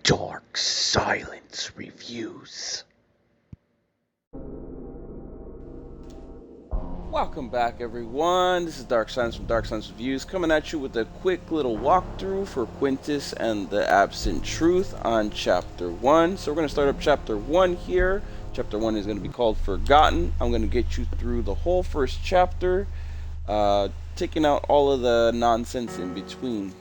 Dark Silence Reviews. Welcome back, everyone. This is Dark Silence from Dark Silence Reviews, coming at you with a quick little walkthrough for Quintus and the Absent Truth on Chapter 1. So we're going to start up Chapter 1 here. Chapter 1 is going to be called Forgotten. I'm going to get you through the whole first chapter, taking out all of the nonsense in between.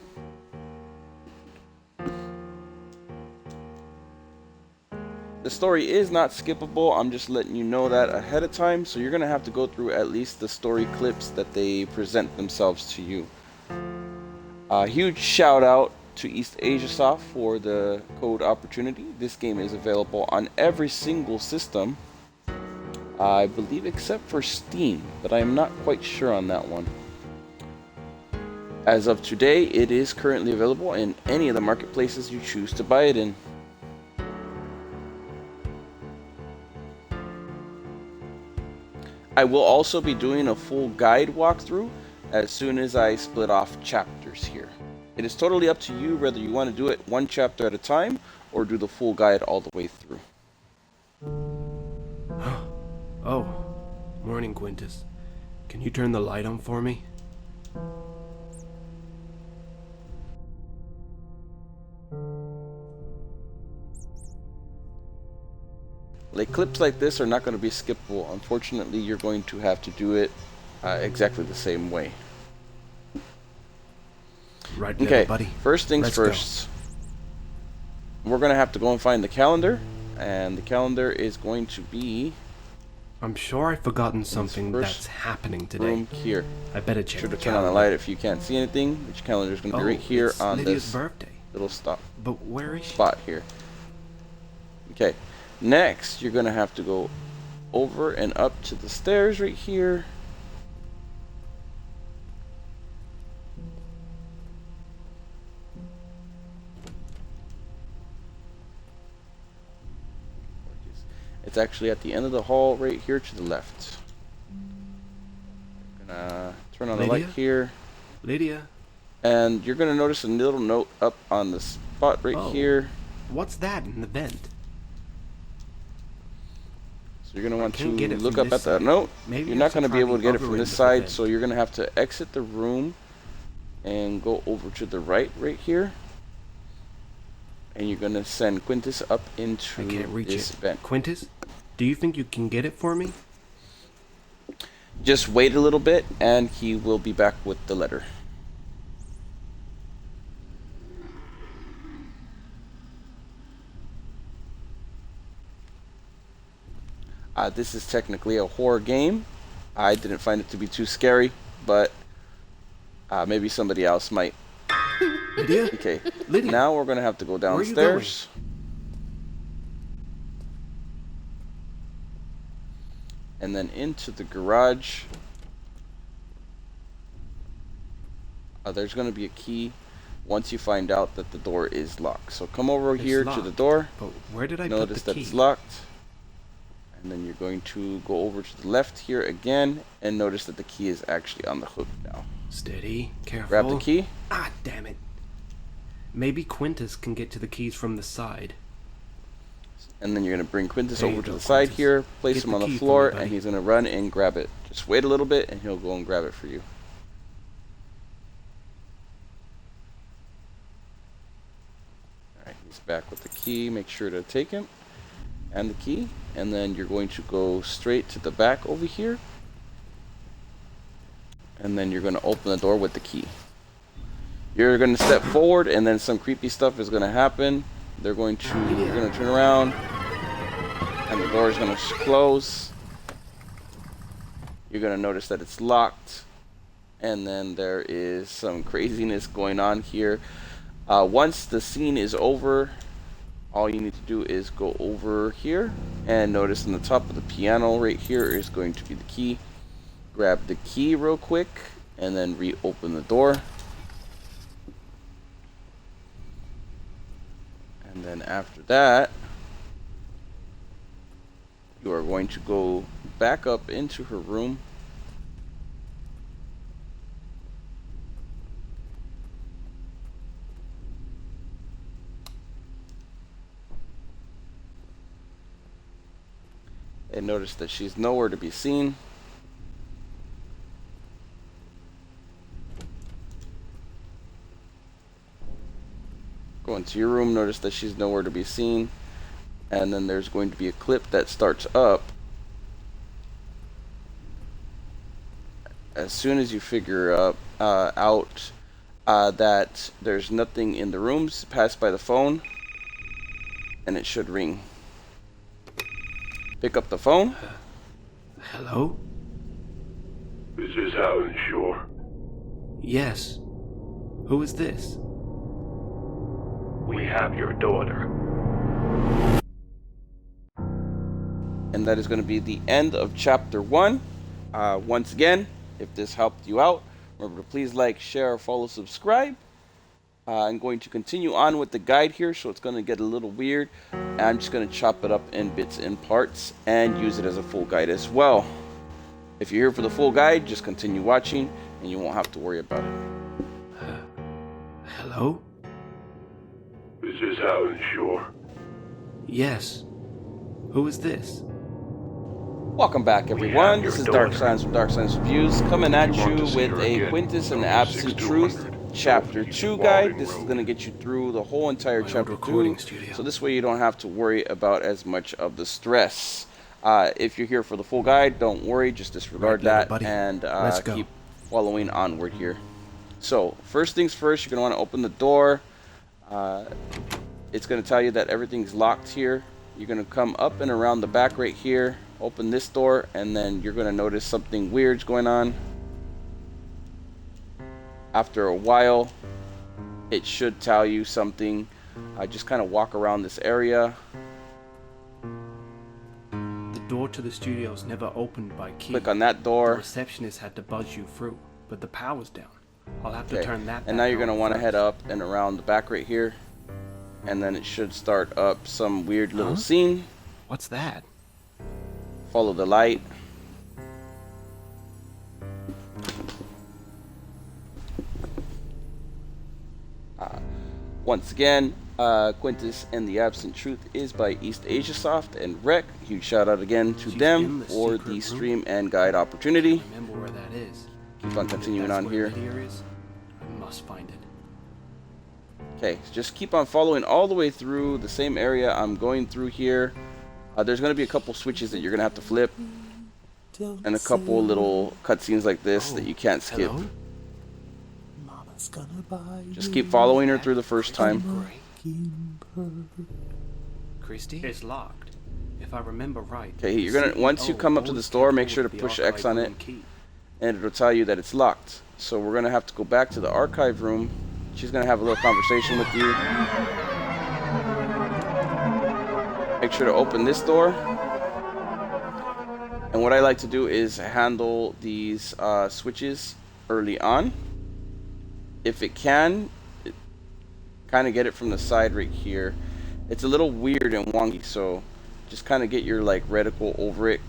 The story is not skippable. I'm just letting you know that ahead of time, so you're going to have to go through at least the story clips that they present themselves to you. A huge shout out to East Asia Soft for the code opportunity. This game is available on every single system, I believe, except for Steam, but I am not quite sure on that one. As of today, it is currently available in any of the marketplaces you choose to buy it in. I will also be doing a full guide walkthrough as soon as I split off chapters here. It is totally up to you whether you want to do it one chapter at a time or do the full guide all the way through. Oh, morning, Quintus. Can you turn the light on for me? Like, clips like this are not going to be skippable. Unfortunately, you're going to have to do it exactly the same way. Right, okay, buddy. First things Let's first. We're going to have to go and find the calendar, and the calendar is going to be... I'm sure I've forgotten something that's happening today. Room here. I better check. Sure to turn on the light if you can't see anything. Which calendar is going to be right here on Lydia's this birthday. little But where is she? spot here. Okay. Next, you're going to have to go over and up to the stairs right here. It's actually at the end of the hall right here to the left. I'm going to turn on the light here. Lydia? And you're going to notice a little note up on the spot right here. What's that in the vent? So you're going to want to look up at that note. You're not going to be able to get it from this side, so you're going to have to exit the room and go over to the right here. And you're going to send Quintus up into this vent. Quintus, do you think you can get it for me? Just wait a little bit and he will be back with the letter. This is technically a horror game. I didn't find it to be too scary, but maybe somebody else might. Lydia? Okay, Lydia? Now we're going to have to go downstairs. And then into the garage. There's going to be a key once you find out that the door is locked. So come over here to the door. But where did I Notice put the that key? it's locked. And then you're going to go over to the left here again and notice that the key is actually on the hook now. Steady, careful. Grab the key. Ah, damn it. Maybe Quintus can get to the keys from the side. And then you're going to bring Quintus There you over to go, the side Quintus. here, place Get him the on the key for floor, me, buddy. and he's going to run and grab it. Just wait a little bit and he'll go and grab it for you. Alright, he's back with the key. Make sure to take him and the key. And then you're going to go straight to the back over here. And then you're going to open the door with the key. You're going to step forward and then some creepy stuff is going to happen. You're going to turn around and the door is going to close. You're going to notice that it's locked. And then there is some craziness going on here. Once the scene is over, all you need to do is go over here and notice on the top of the piano right here is going to be the key. Grab the key real quick and then reopen the door. And then after that, you are going to go back up into her room. And notice that she's nowhere to be seen. Go into your room, notice that she's nowhere to be seen. And then there's going to be a clip that starts up. As soon as you figure out that there's nothing in the rooms, pass by the phone, and it should ring. Pick up the phone. Hello? This is Alan Shore. Yes. Who is this? We have your daughter. And that is going to be the end of chapter 1. Once again, if this helped you out, remember to please like, share, follow, subscribe. I'm going to continue on with the guide here, so it's going to get a little weird. I'm just going to chop it up in bits and parts and use it as a full guide as well. If you're here for the full guide, just continue watching and you won't have to worry about it. Hello? This is Alan Shore. Yes. Who is this? Welcome back, everyone. This is Dark Science from Dark Science Reviews, coming at you with a Quintus and Absent Truth Chapter 2 guide. This is going to get you through the whole entire Chapter 2, so this way you don't have to worry about as much of the stress. If you're here for the full guide, don't worry, just disregard that and keep following onward here. So, first things first, you're going to want to open the door. It's going to tell you that everything's locked here. You're going to come up and around the back right here, open this door, and then you're going to notice something weird's going on. After a while, it should tell you something. Just kind of walk around this area. The door to the studio's never opened by key. Click on that door. The receptionist had to buzz you through, but the power's down. I'll have to turn that back. And now you're going to on want to first. head up and around the back right here. And then it should start up some weird little scene. What's that? Follow the light. Once again, Quintus and the Absent Truth is by East Asia Soft and Rec. Huge shout out again to them for the stream and guide opportunity. Remember where that is. Keep on continuing on here. I must find it. Okay, just keep on following all the way through the same area I'm going through here. There's going to be a couple switches that you're going to have to flip. And a couple little cutscenes like this that you can't skip. Hello? Just keep following her through the first time. Christy? It's locked. If I remember right. Okay, you're gonna once you come up to the store, make sure to push X on it, and it'll tell you that it's locked. So we're gonna have to go back to the archive room. She's gonna have a little conversation with you. Make sure to open this door. And what I like to do is handle these switches early on. If it can, kind of get it from the side right here. It's a little weird and wonky, so just kind of get your like reticle over it,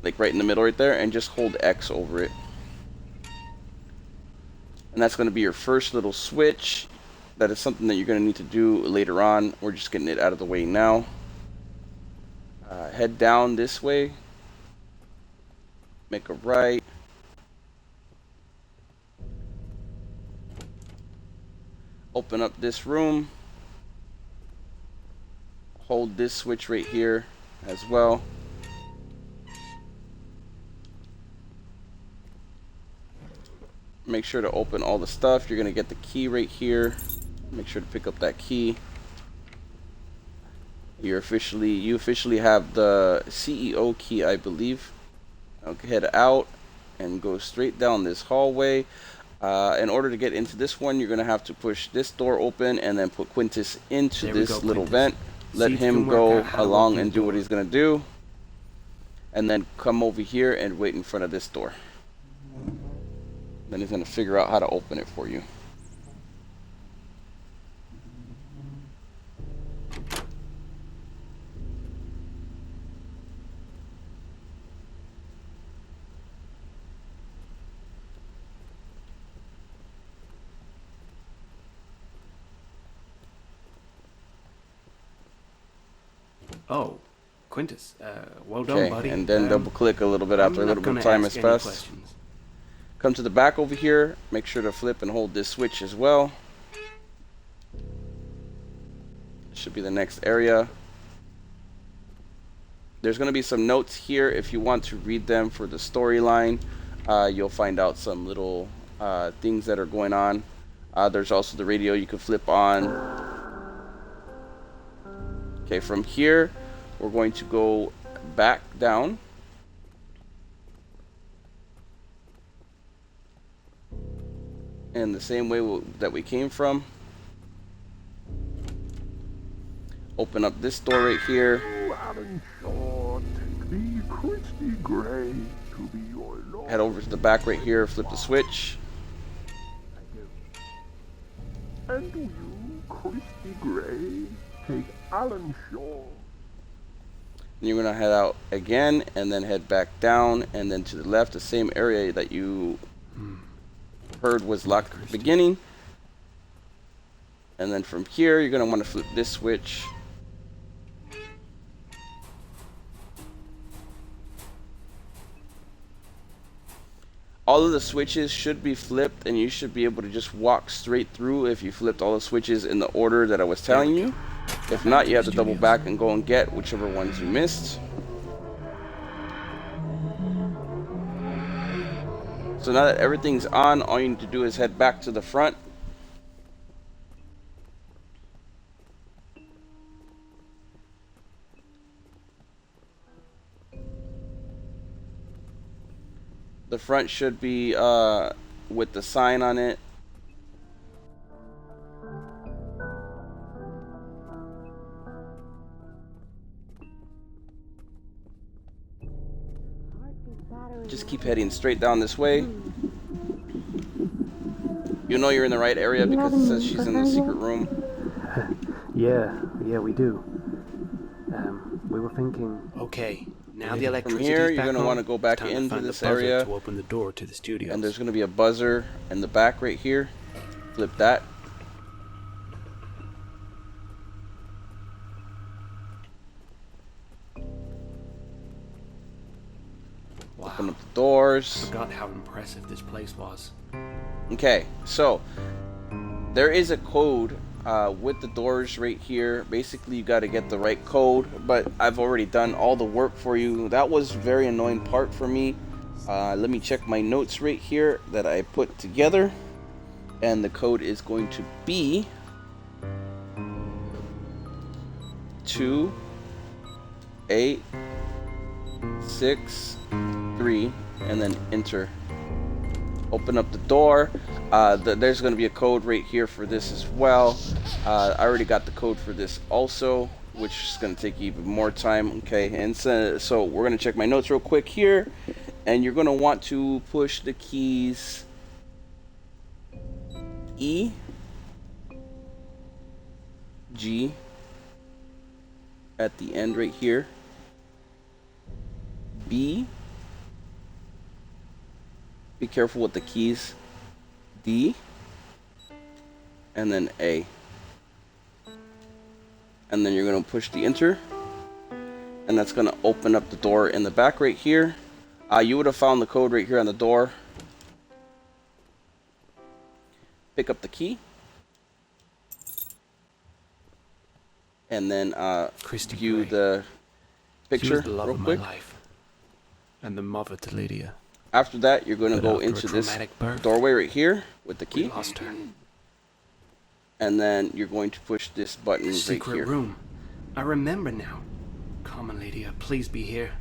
like right in the middle right there, and just hold X over it. And that's going to be your first little switch. That is something that you're going to need to do later on. We're just getting it out of the way now. Head down this way. Make a right. Open up this room. Hold this switch right here as well. Make sure to open all the stuff. You're going to get the key right here. Make sure to pick up that key. You officially have the CEO key, I believe. Okay, head out and go straight down this hallway. In order to get into this one, you're going to have to push this door open and then put Quintus into this little vent. Let him go along and do what he's going to do. And then come over here and wait in front of this door. Then he's going to figure out how to open it for you. Oh, Quintus, well done, Okay, buddy. and then double click a little bit after a little bit of time has passed. Come to the back over here. Make sure to flip and hold this switch as well. Should be the next area. There's going to be some notes here if you want to read them for the storyline. You'll find out some little things that are going on. There's also the radio you can flip on. Okay, from here we're going to go back down. In the same way that we came from. Open up this door right here. Head over to the back right here, flip the switch. And you, Christy Gray, take Alan Shaw. And you're gonna head out again, and then head back down, and then to the left, the same area that you heard was locked at the beginning. And then from here, you're gonna want to flip this switch. All of the switches should be flipped, and you should be able to just walk straight through if you flipped all the switches in the order that I was telling you. If not, you have to double back and go and get whichever ones you missed. So now that everything's on, all you need to do is head back to the front. The front should be with the sign on it. Just keep heading straight down this way. You know you're in the right area because it says she's in the secret room. Yeah, we do. We were thinking. Okay, now the From electricity. here, you're gonna want to go back into this area, to open the door to the studios. and there's gonna be a buzzer in the back right here. Flip that. Wow. Open up the doors. Forgot how impressive this place was. Okay, so there is a code with the doors right here. Basically, you got to get the right code, but I've already done all the work for you. That was a very annoying part for me. Let me check my notes right here that I put together, and the code is going to be 2863, and then enter. Open up the door. There's going to be a code right here for this as well. I already got the code for this also, which is going to take even more time. Okay, and so we're going to check my notes real quick here, and you're going to want to push the keys E, G at the end right here, B. Be careful with the keys. D. And then A. And then you're going to push the enter. And that's going to open up the door in the back right here. You would have found the code right here on the door. Pick up the key. And then Christy view Gray. the She picture was the love real of quick. my life, and the mother to Lydia. After that, you're going to But go after a into this traumatic birth, doorway right here with the We key. lost her. And then you're going to push this button The right secret here. room. I remember now. Come on, Lydia, please be here.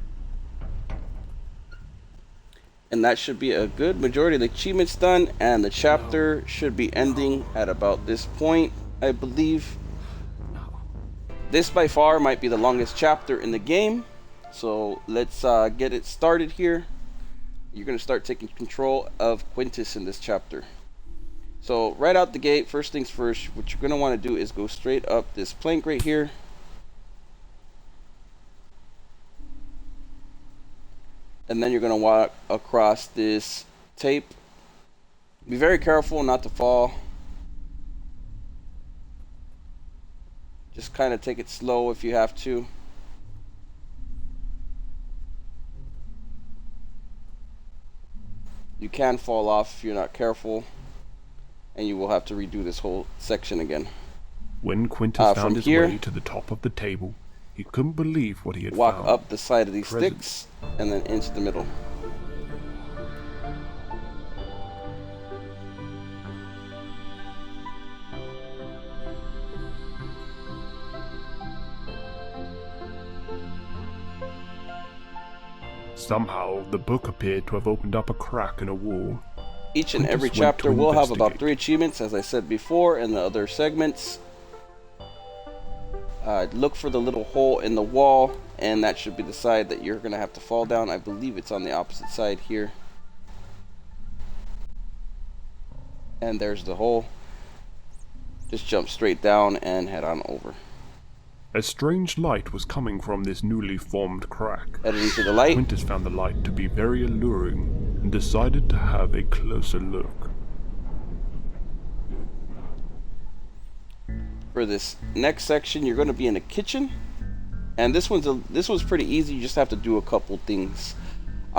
And that should be a good majority of the achievements done, and the chapter should be ending at about this point, I believe. No. This by far might be the longest chapter in the game, so let's get it started here. You're going to start taking control of Quintus in this chapter. So right out the gate, first things first, what you're going to want to do is go straight up this plank right here. And then you're going to walk across this tape. Be very careful not to fall. Just kind of take it slow if you have to. You can fall off if you're not careful, and you will have to redo this whole section again. When Quintus from found his here, way to the top of the table, he couldn't believe what he had walk found. up the side of these Presents. sticks, and then into the middle. Somehow, the book appeared to have opened up a crack in a wall. Each and Quintus every went chapter to will have about investigate. 3 achievements, as I said before, in the other segments. Look for the little hole in the wall, and that should be the side that you're going to have to fall down. I believe it's on the opposite side here. And there's the hole. Just jump straight down and head on over. A strange light was coming from this newly formed crack. Headed into the light. Quintus found the light to be very alluring and decided to have a closer look. For this next section, you're going to be in a kitchen, and this one's pretty easy. You just have to do a couple things.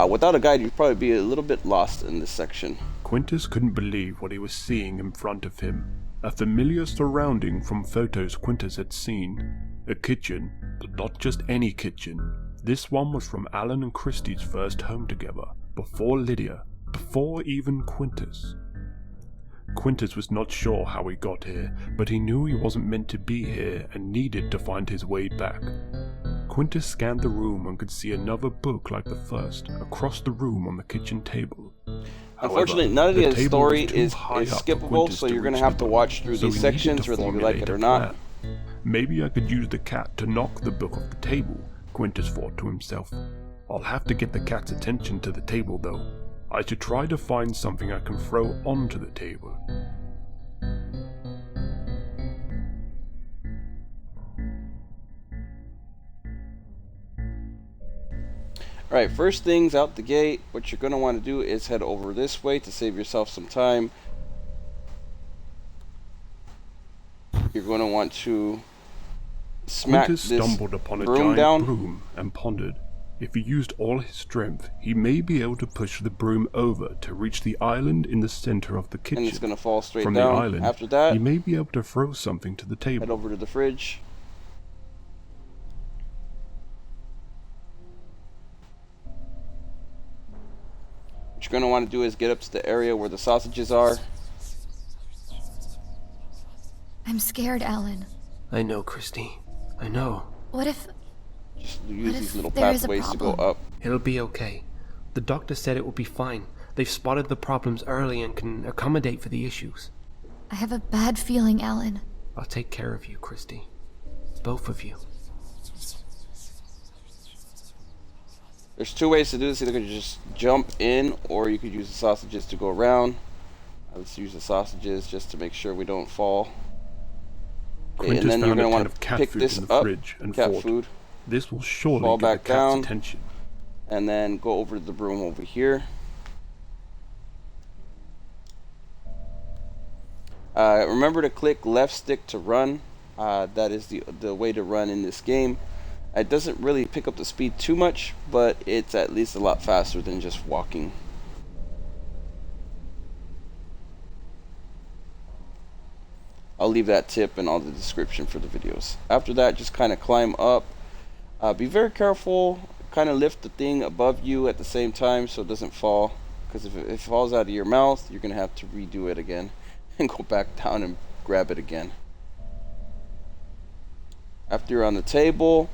Without a guide, you'd probably be a little bit lost in this section. Quintus couldn't believe what he was seeing in front of him. A familiar surrounding from photos Quintus had seen. A kitchen, but not just any kitchen. This one was from Alan and Christie's first home together, before Lydia, before even Quintus. Quintus was not sure how he got here, but he knew he wasn't meant to be here and needed to find his way back. Quintus scanned the room and could see another book like the first, across the room on the kitchen table. Unfortunately, none of the the table story was too is high up for skippable, Quintus so to you're going to reach have the to book, watch through so these he needed sections, to whether you like formulate it or a not. plan. Maybe I could use the cat to knock the book off the table, Quintus thought to himself. I'll have to get the cat's attention to the table, though. I should try to find something I can throw onto the table. Alright, first things out the gate, what you're going to want to do is head over this way to save yourself some time. You're going to want to smack Quintus this stumbled upon a broom giant down. broom and pondered. If he used all his strength, he may be able to push the broom over to reach the island in the center of the kitchen. And it's going to fall straight From down. the island, After that, he may be able to throw something to the table. head over to the fridge. What you're going to want to do is get up to the area where the sausages are. I'm scared, Alan. I know, Christy. I know. What if... Just use if these little there is a pathways to go problem? up. It'll be okay. The doctor said it will be fine. They've spotted the problems early and can accommodate for the issues. I have a bad feeling, Alan. I'll take care of you, Christy. Both of you. There's 2 ways to do this. Either you could just jump in, or you could use the sausages to go around. Let's use the sausages just to make sure we don't fall. Okay, Quintus and then you're found a going to tin want of to cat pick food this in the up. fridge and Cat thought, food. this will surely Fall get the back cat's down. attention. And then go over to the broom over here. Remember to click left stick to run. That is the way to run in this game. It doesn't really pick up the speed too much, but it's at least a lot faster than just walking. I'll leave that tip in all the description for the videos. After that, just kind of climb up. Be very careful. Kind of lift the thing above you at the same time so it doesn't fall. Because if it falls out of your mouth, you're going to have to redo it again. And go back down and grab it again. After you're on the table,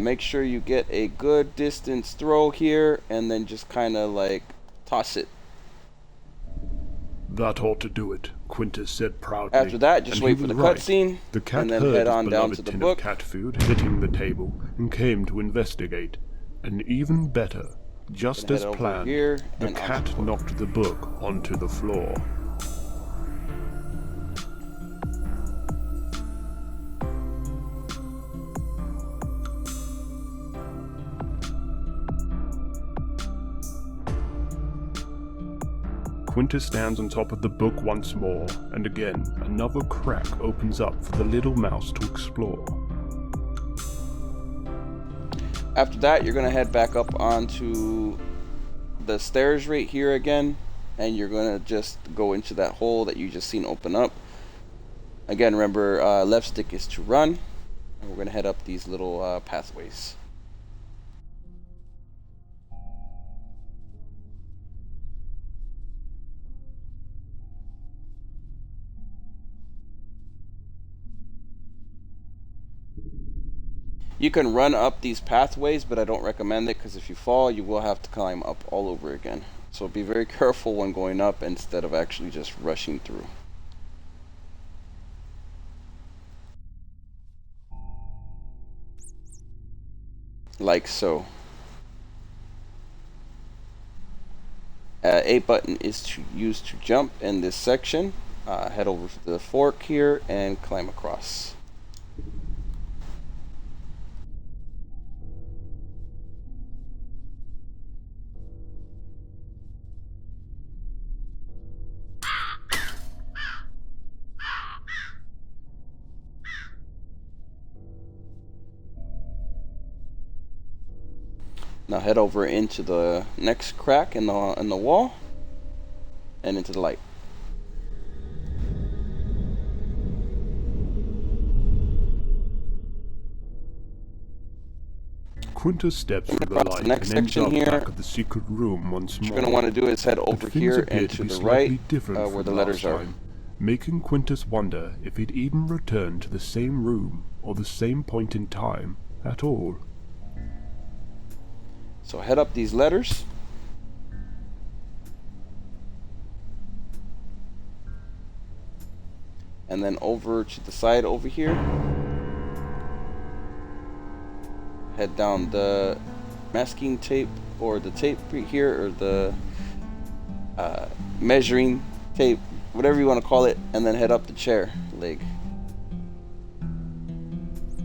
make sure you get a good distance throw here. And then just kind of like toss it. That ought to do it, Quintus said proudly. After that, just and wait he for the was right. cutscene, The cat and then heard head his on down beloved to the tin book. of cat food hitting the table and came to investigate. And even better, just Gonna as head over planned, here the and onto cat the book. knocked the book onto the floor. Quintus stands on top of the book once more, and again, another crack opens up for the little mouse to explore. After that, you're going to head back up onto the stairs right here again. and you're going to just go into that hole that you just seen open up. Again, remember, left stick is to run, and we're going to head up these little pathways. You can run up these pathways, but I don't recommend it because if you fall, you will have to climb up all over again. So be very careful when going up instead of actually just rushing through. Like so. A button is used to jump in this section. Head over to the fork here and climb across. Now head over into the next crack in the wall and into the light. Quintus steps through the light The next and ends section up here, back at the secret room once what more. you're going to want to do is head over here and to the right where the letters are. Making Quintus wonder if he'd even returned to the same room or the same point in time at all. So head up these letters. And then over to the side over here. Head down the masking tape or the tape right here or the measuring tape, whatever you want to call it, and then head up the chair leg.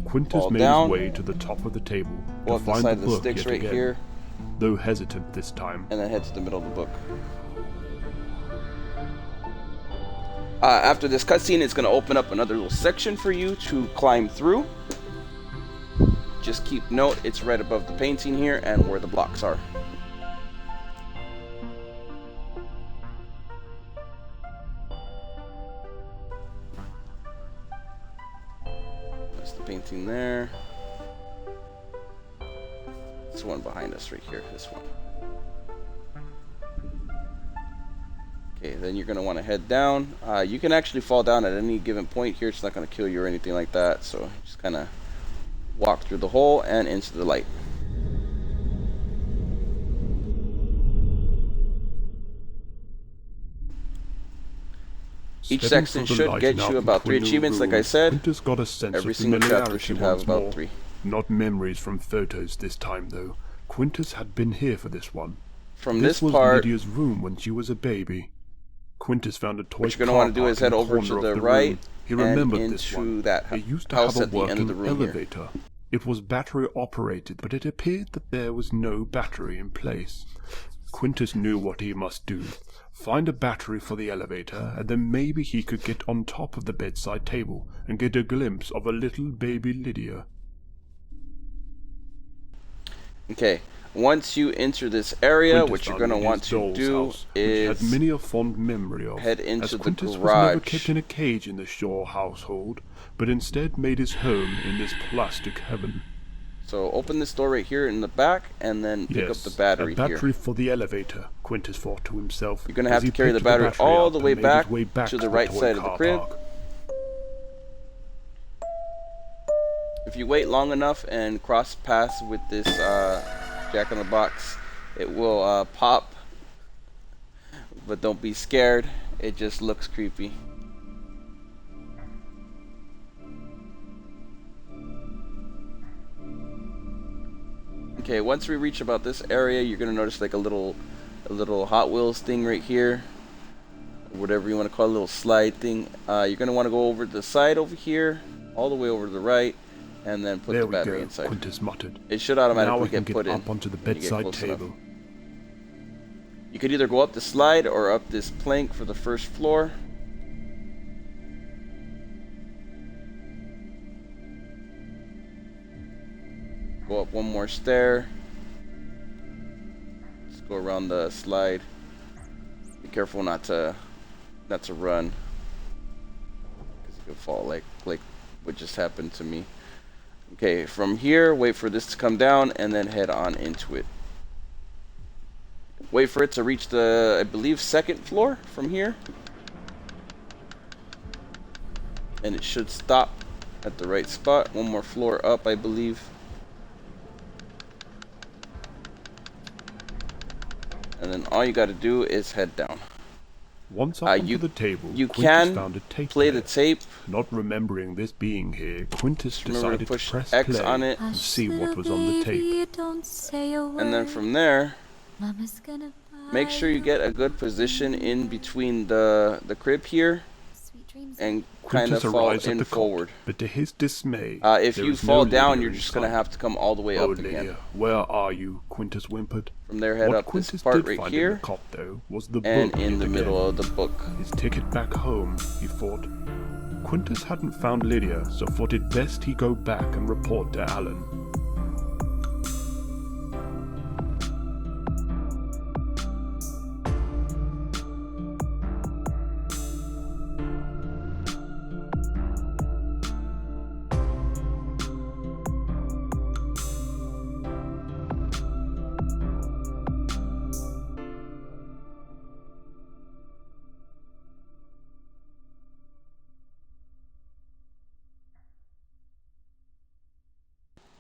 Quintus made his way to the top of the table Go to up the find side the of the book sticks yet right again, here, though hesitant this time. and then head to the middle of the book. After this cutscene, it's going to open up another little section for you to climb through. Just keep note, it's right above the painting here and where the blocks are. That's the painting there. This one behind us right here, this one. Okay, then you're going to want to head down. You can actually fall down at any given point here. It's not going to kill you or anything like that. So just kind of walk through the hole and into the light. Each section should get you about 3 achievements, like I said. Quintus got a sense Every of single chapter familiarity should have once about more. 3. Not memories from photos this time, though. Quintus had been here for this one. From This this was part, Lydia's room when she was a baby. Quintus found a toy what you're going to car want to do is park head in over corner to of the room. right He and remembered this into one. that It used to house have a at the end working of the room here. elevator. It was battery operated, but it appeared that there was no battery in place. Quintus knew what he must do. Find a battery for the elevator, and then maybe he could get on top of the bedside table and get a glimpse of a little baby Lydia. Okay, once you enter this area, Quintus what you're found going to Lydia's want to doll's do house, which he is had many a fond memory of, head into as the Quintus was never garage. kept in a cage in the Shaw household, but instead made his home in this plastic heaven. So open this door right here in the back and then pick up the battery a battery here. for the elevator, Quintus thought to himself. You're going to as have he to carry the picked battery all up the and way made back, his way back to the right toy side of the car crib. park. If you wait long enough and cross paths with this Jack-in-the-Box, it will pop. But don't be scared, it just looks creepy. Okay, once we reach about this area, you're gonna notice like a little Hot Wheels thing right here, whatever you want to call it, a little slide thing. You're gonna want to go over to the side over here, all the way over to the right, and then put There the we battery go, inside. Quintus muttered. It should Now I automatically can get put get in up onto the when you get bedside close enough. table. You could either go up the slide or up this plank for the first floor. Go up one more stair. Just go around the slide. Be careful not to run, because you could fall like what just happened to me. Okay, from here, wait for this to come down and then head on into it. Wait for it to reach the, I believe, second floor from here. And it should stop at the right spot. One more floor up, I believe. And then all you got to do is head down. Once up onto the table, you Quintus can found a tape play there. the tape. Not remembering this being here, Quintus Remember decided to push to press X play on it. and see what was on the tape. And then from there, Mama's gonna make sure you get a good position in between the crib here sweet dreams. and kind of Quintus fall arrives at in the forward. cot, but to his dismay, If there you is fall no down, Lydia you're in just gonna sight. have to come all the way Oh, up again. Lydia, where are you? Quintus whimpered. From there, head What up Quintus this part did right find in here, the cot, though, was the and book in yet the middle again. of the book. His ticket back home, he thought. Quintus hadn't found Lydia, so thought it best he go back and report to Alan.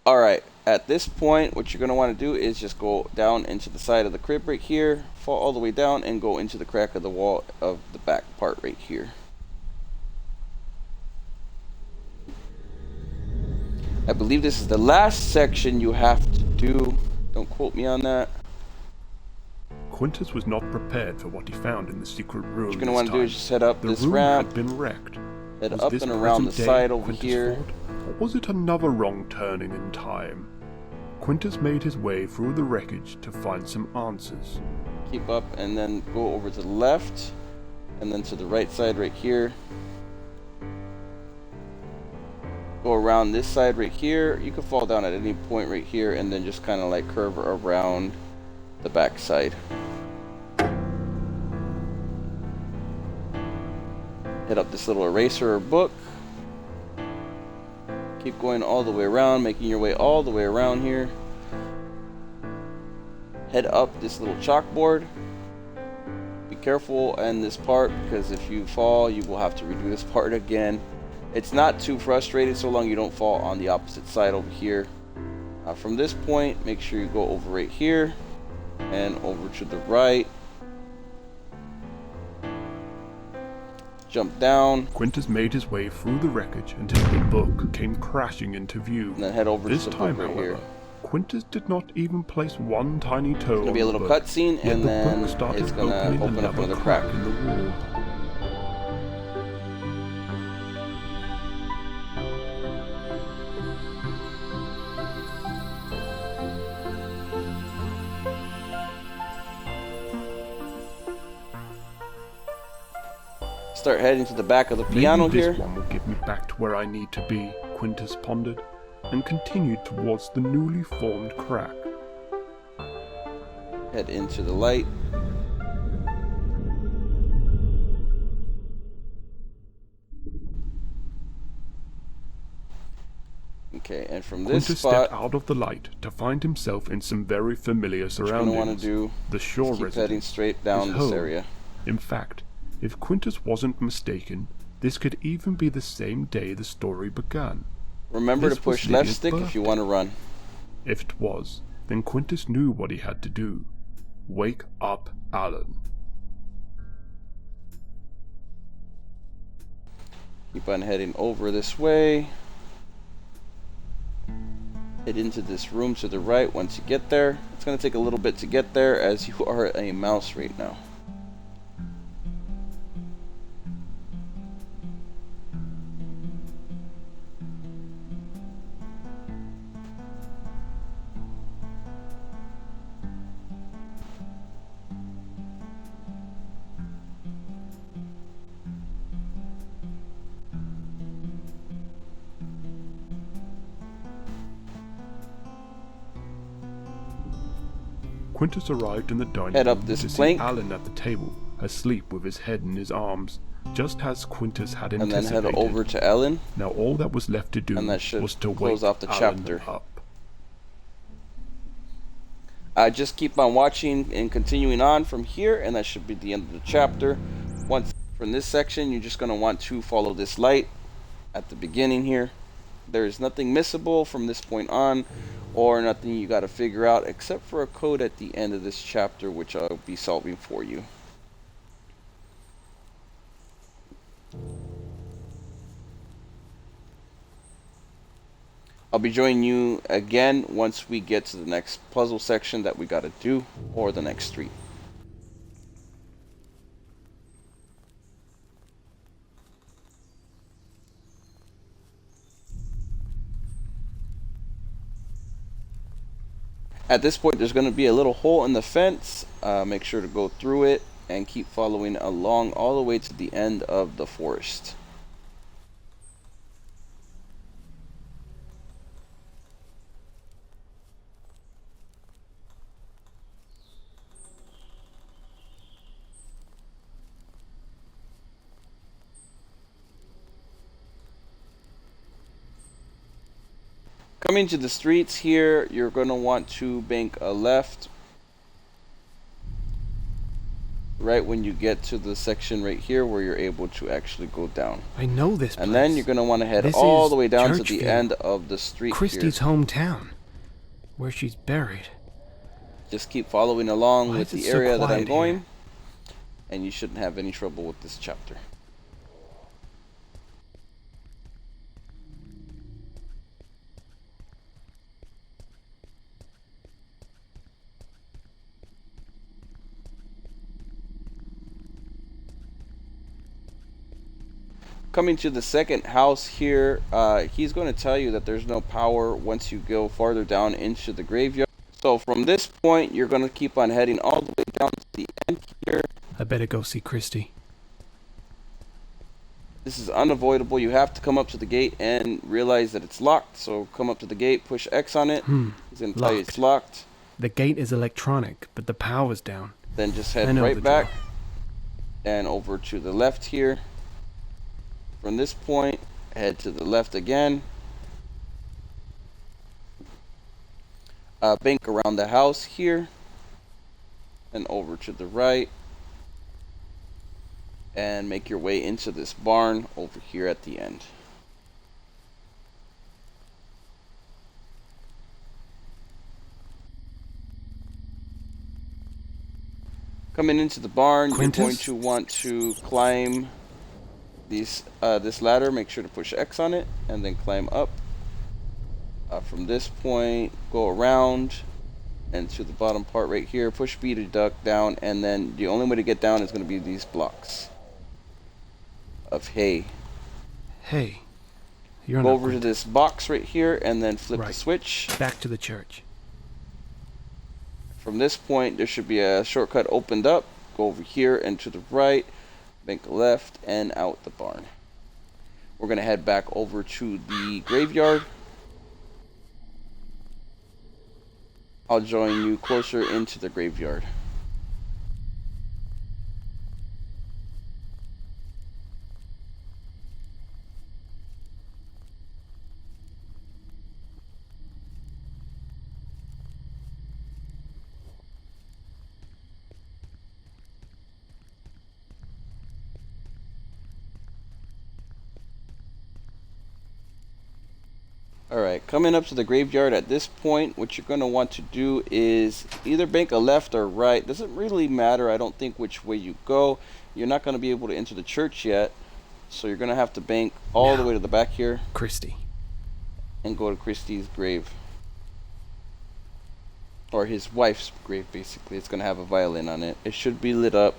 Alright, at this point, what you're going to want to do is just go down into the side of the crib right here, fall all the way down, and go into the crack of the wall of the back part right here. I believe this is the last section you have to do. Don't quote me on that. Quintus was not prepared for what he found in the secret room. What you're going to want to do is just head up the this room ramp, had been wrecked. head Was up this and around the present day side over Quintus' here. fault, or was it another wrong turning in time? Quintus made his way through the wreckage to find some answers. Keep up and then go over to the left, and then to the right side right here. Go around this side right here. You can fall down at any point right here and then just kind of like curve around the back side. Hit up this little eraser or book. Keep going all the way around, making your way all the way around here. Head up this little chalkboard. Be careful in this part, because if you fall, you will have to redo this part again. It's not too frustrating so long you don't fall on the opposite side over here. From this point, make sure you go over right here and over to the right. Jump down. Quintus made his way through the wreckage until the book came crashing into view. And then head over This to the time, book right however, here. Quintus did not even place one tiny toe There's gonna be a on little the book, cutscene, yet and the then book started it's gonna opening open up another crack crack. in the wall. Start heading to the back of the piano Maybe here. this one will get me back to where I need to be, Quintus pondered, and continued towards the newly formed crack. Head into the light. Okay, and from this Quintus spot, stepped out of the light to find himself in some very familiar what you're surroundings. gonna want to do The shore is keep heading residence. straight down his this home. area. In fact, if Quintus wasn't mistaken, this could even be the same day the story began. Remember This to push was left Lydia's stick if you birthday. want to run. If it was, then Quintus knew what he had to do. Wake up Alan. Keep on heading over this way. Head into this room to the right once you get there. It's going to take a little bit to get there as you are a mouse right now. Quintus arrived in the dining Head up room this to see plank. Alan at the table, asleep with his head in his arms, just as Quintus had And then anticipated. head over to Ellen. Now all that was left to do And that should was to close wake off the Alan chapter. up. Just keep on watching and continuing on from here, and that should be the end of the chapter. Once from this section, you're just going to want to follow this light at the beginning here. There is nothing missable from this point on, or nothing you got to figure out, except for a code at the end of this chapter, which I'll be solving for you. I'll be joining you again once we get to the next puzzle section that we got to do, or the next street. At this point, there's going to be a little hole in the fence. Make sure to go through it and keep following along all the way to the end of the forest. Coming to the streets here, you're going to want to bank a left right when you get to the section right here where you're able to actually go down. I know this place. And then you're going to want to head This all is the way down to Churchville, the end of the street Christie's here. hometown, where she's buried. Just keep following along Why with is it the so area that I'm quiet going, here? and you shouldn't have any trouble with this chapter. Coming to the second house here, he's going to tell you that there's no power once you go farther down into the graveyard. So from this point, you're going to keep on heading all the way down to the end here. I better go see Christie. This is unavoidable. You have to come up to the gate and realize that it's locked. So come up to the gate, push X on it. He's going to tell you it's locked. The gate is electronic, but the power's down. Then just I head know right the back drill. and over to the left here. From this point, head to the left again. Bank around the house here. And over to the right. And make your way into this barn over here at the end. Coming into the barn, Quintus? you're going to want to climb this ladder. Make sure to push X on it and then climb up. From this point, go around and to the bottom part right here. Push B to duck down, and then the only way to get down is going to be these blocks of hay. Hey, you're Go not over to Quintus. this box right here and then flip the Right. switch. Back to the church. From this point, there should be a shortcut opened up. Go over here and to the right, bank left, and out the barn. We're going to head back over to the graveyard. I'll join you closer into the graveyard. Alright, coming up to the graveyard at this point, what you're going to want to do is either bank a left or right. Doesn't really matter, I don't think, which way you go. You're not going to be able to enter the church yet, so you're going to have to bank all the way to the back here Christie. and go to Christie's grave. Or his wife's grave, basically. It's going to have a violin on it. It should be lit up.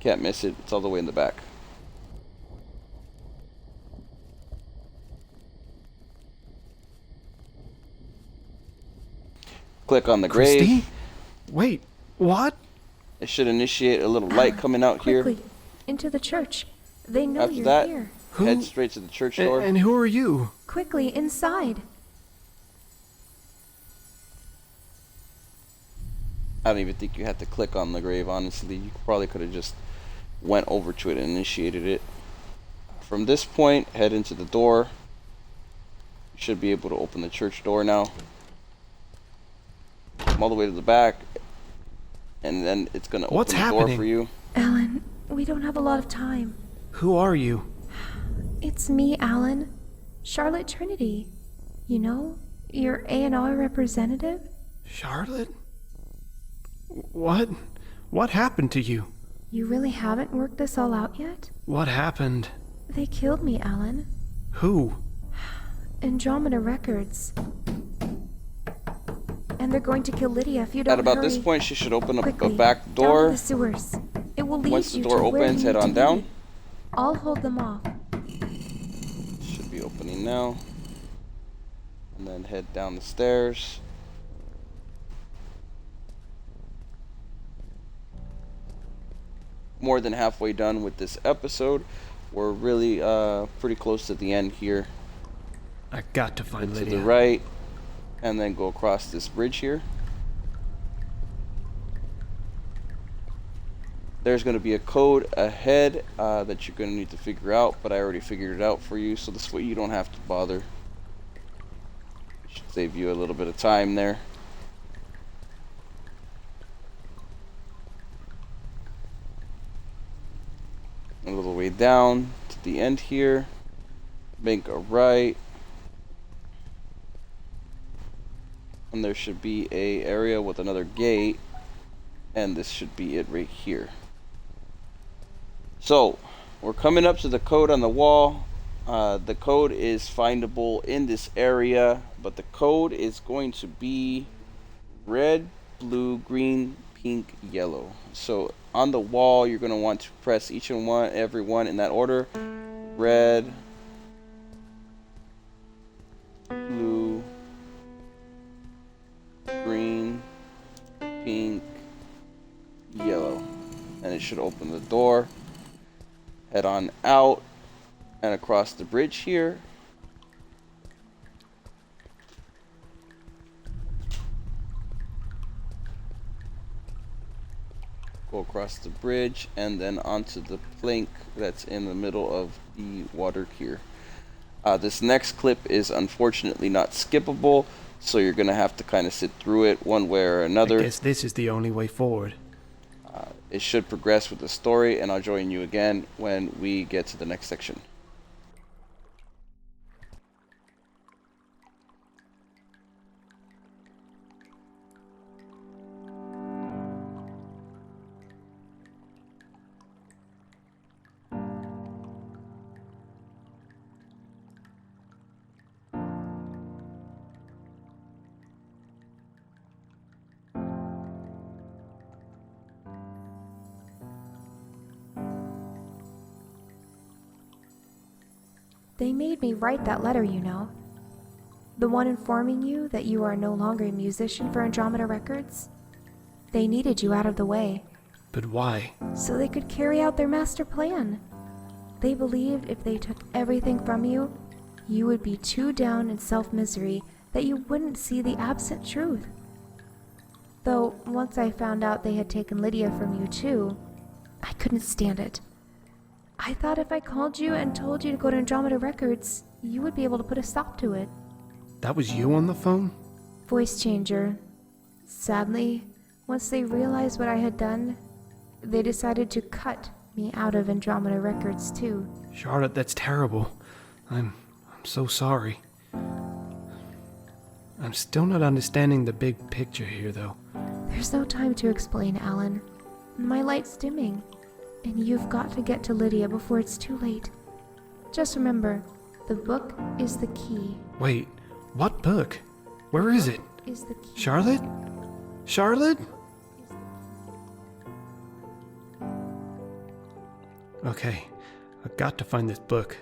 Can't miss it. It's all the way in the back. Click on the grave. Christie? Wait, what? It should initiate a little light coming out here. Quickly, into the church. They know After you're that, here. head straight to the church door. And who are you? Quickly, inside. I don't even think you had to click on the grave, honestly. You probably could have just went over to it and initiated it. From this point, head into the door. You should be able to open the church door now. Come all the way to the back, and then it's gonna open What's the door happening? for you. Alan, we don't have a lot of time. Who are you? It's me, Alan. Charlotte Trinity. You know, your A&R representative? Charlotte? What? What happened to you? You really haven't worked this all out yet? What happened? They killed me, Alan. Who? Andromeda Records. And they're going to kill Lydia if you don't At about hurry. this point, she should open up a Quickly, back down door. to the sewers. It will lead Once the you door to where opens, you head need on to down. be. I'll hold them off. Should be opening now. And then head down the stairs. More than halfway done with this episode. We're really pretty close to the end here. I got to find To Lydia. the right, and then go across this bridge here. There's going to be a code ahead that you're going to need to figure out, but I already figured it out for you, so this way you don't have to bother. Should save you a little bit of time there. A little way down to the end here. Make a right. And there should be a area with another gate, and this should be it right here. So we're coming up to the code on the wall. The code is findable in this area, but the code is going to be red, blue, green, pink, yellow. So on the wall, you're going to want to press each and every one in that order. Red, blue, green, pink, yellow, and it should open the door. Head on out and across the bridge here. Go across the bridge and then onto the plank that's in the middle of the water here. This next clip is unfortunately not skippable, so you're going to have to kind of sit through it one way or another. I guess this is the only way forward. It should progress with the story, and I'll join you again when we get to the next section. They made me write that letter, you know. The one informing you that you are no longer a musician for Andromeda Records. They needed you out of the way, But why? so they could carry out their master plan. They believed if they took everything from you, you would be too down in self-misery that you wouldn't see the absent truth. Though, once I found out they had taken Lydia from you too, I couldn't stand it. I thought if I called you and told you to go to Andromeda Records, you would be able to put a stop to it. That was you on the phone? Voice changer. Sadly, once they realized what I had done, they decided to cut me out of Andromeda Records too. Charlotte, that's terrible. I'm so sorry. I'm still not understanding the big picture here, though. There's no time to explain, Alan. My light's dimming, and you've got to get to Lydia before it's too late. Just remember, the book is the key. Wait, what book? Where is it? Is the key. Charlotte? Charlotte? Okay, I've got to find this book.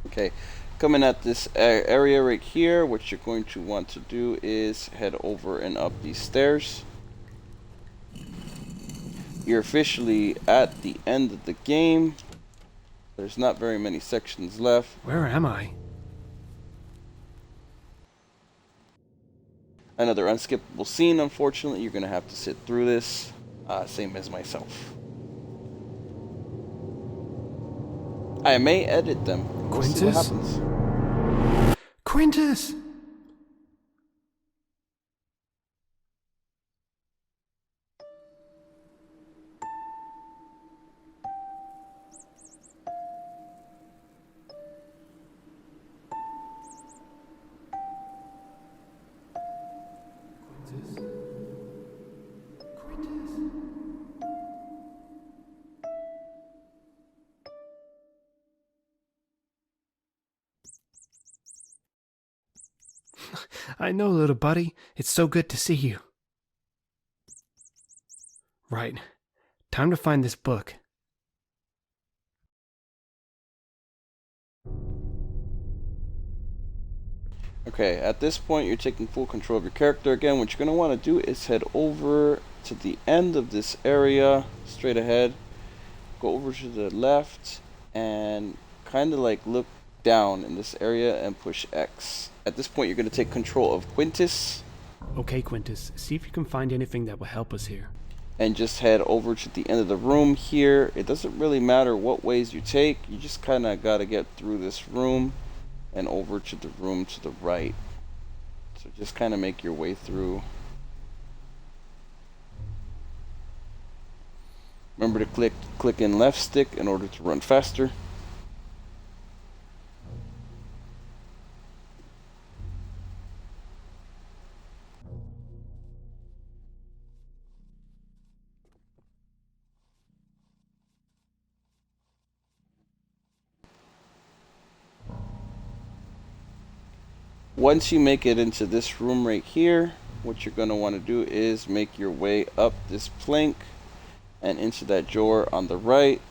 Okay, coming at this area right here, what you're going to want to do is head over and up these stairs. You're officially at the end of the game. There's not very many sections left. Where am I? Another unskippable scene, unfortunately. You're going to have to sit through this, same as myself. I may edit them. We'll see what Quintus? happens. Quintus! I know, little buddy. It's so good to see you. Right. Time to find this book. Okay, at this point, you're taking full control of your character again. What you're going to want to do is head over to the end of this area, straight ahead. Go over to the left and kind of like look down in this area and push X. At this point, you're going to take control of Quintus Okay, Quintus. See if you can find anything that will help us here. and just head over to the end of the room here. It doesn't really matter what ways you take. You just kind of got to get through this room and over to the room to the right. So just kind of make your way through. Remember to click in left stick in order to run faster. Once you make it into this room right here, what you're going to want to do is make your way up this plank and into that drawer on the right.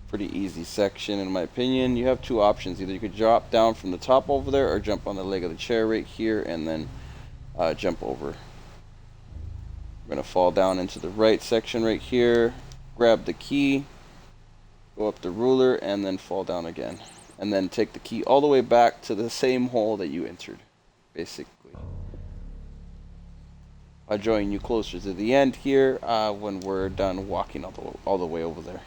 Pretty easy section in my opinion. You have two options. Either you could drop down from the top over there or jump on the leg of the chair right here and then jump over. We're going to fall down into the right section right here, grab the key, go up the ruler, and then fall down again. And then take the key all the way back to the same hole that you entered, basically. I'll join you closer to the end here when we're done walking all the way over there.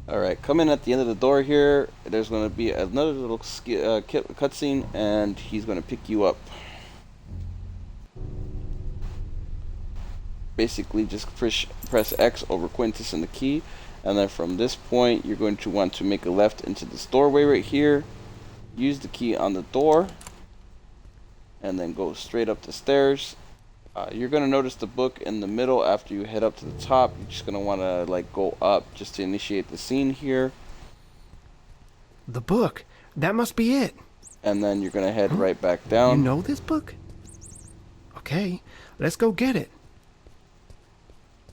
Alright, coming at the end of the door here, there's going to be another little cutscene, and he's going to pick you up. Basically, just press X over Quintus and the key, and then from this point, you're going to want to make a left into this doorway right here. Use the key on the door, and then go straight up the stairs. You're going to notice the book in the middle after you head up to the top. You're just going to want to like go up just to initiate the scene here. The book. That must be it. And then you're going to head right back down. You know this book? Okay, let's go get it.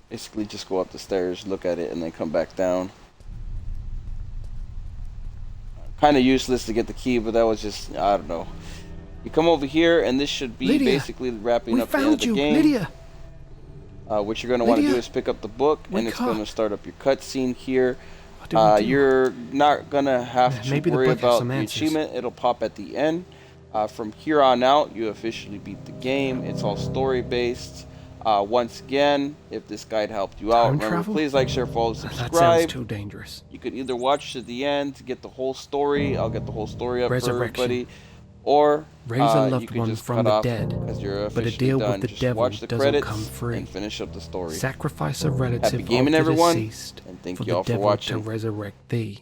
Basically just go up the stairs, look at it, and then come back down. Kind of useless to get the key, but that was just, I don't know. You come over here, and this should be Lydia, basically wrapping we up the end of found the you, game. Lydia. What you're going to want to do Lydia, is pick up the book, and wake it's going to up. start up your cutscene here. What do we do? You're not going to have to Maybe the worry book has about some the answers. achievement. It'll pop at the end. From here on out, you officially beat the game. It's all story-based. Once again, if this guide helped you out, Time remember, travel? please like, share, follow, That sounds subscribe. too dangerous. You could either watch to the end to get the whole story. I'll get the whole story up for Resurrection. everybody. Or Raise a you loved could one just from cut the off dead, because you're but a officially deal done. with the Just devil watch the doesn't credits come free. and finish up the story. Sacrifice a relative Happy gaming, of the everyone, deceased and thank for you the all for devil watching. to resurrect thee.